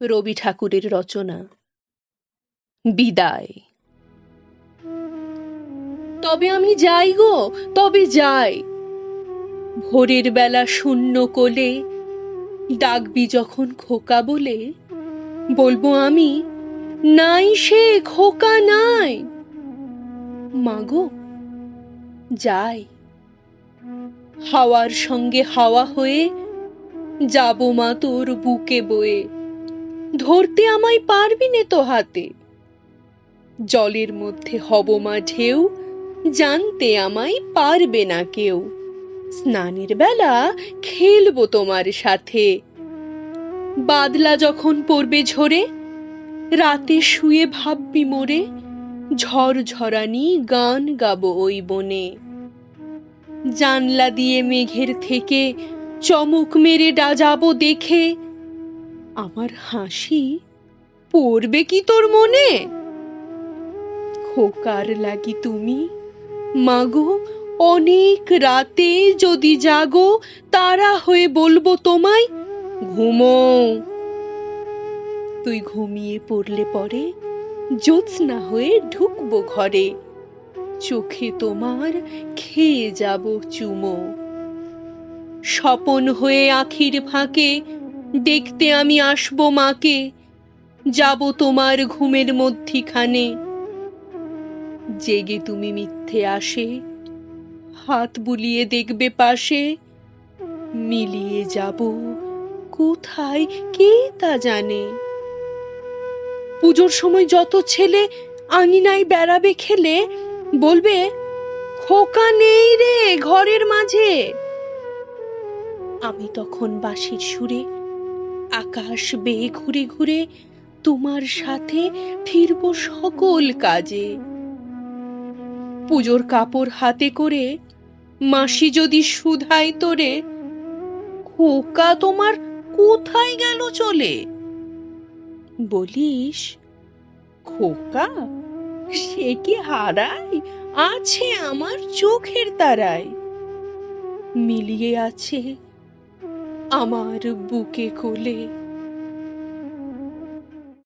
রবি ঠাকুরের রচনা। বিদায়। তবে আমি যাই গো, তবে যাই। ভোরের বেলা শূন্য কোলে ডাকবি যখন খোকা বলে, বলবো আমি, নাই সে খোকা নাই। মাগো যাই। হাওয়ার সঙ্গে হাওয়া হয়ে যাব মা তোর বুকে বয়ে। ধরতে আমায় পারবি নে তো হাতে। জলের মধ্যে হব মা ঢেউ, জানতে আমায় পারবে না কেউ। স্নানের বেলা খেলবো তোমার সাথে। বাদলা যখন পড়বে ঝরে, রাতে শুয়ে ভাববি মোরে, ঝড় ঝরানি গান গাবো ওই বনে। জানলা দিয়ে মেঘের থেকে চমক মেরে যাবো দেখে, আমার হাসি পড়বে কি তোর মনে? খোকার লাগি তুমি মাগো, অনেক রাতে যদি জাগো, তারা হয়ে বলবো তোমায়, ঘুমোও। তুই ঘুমিয়ে পড়লে পরে জ্যোৎস্না হয়ে ঢুকবো ঘরে, চোখে তোমার খেয়ে যাব চুমো। স্বপন হয়ে আখির ফাঁকে দেখতে আমি আসবো মাকে, যাব তোমার ঘুমের মধ্যিখানে। জেগে তুমি মিথ্যে আসে, হাত বুলিয়ে দেখবে পাশে, মিলিয়ে যাব কোথায় কে তা জানে। পুজোর সময় যত ছেলে আঙিনায় বেড়াবে খেলে, বলবে, খোকা নেই রে ঘরের মাঝে। আমি তখন বাঁশির সুরে আকাশ বেয়ে ঘুরে ঘুরে তোমার সাথে ফিরবো সকল কাজে। পুজোর কাপড় হাতে করে মাসি যদি শুধায় তোরে, খোকা তোমার কোথায় গেল চলে? বলিস, খোকা সে কি হারায়, আছে আমার চোখের তারায়। মিলিয়ে আছে আমার বুকে কোলে।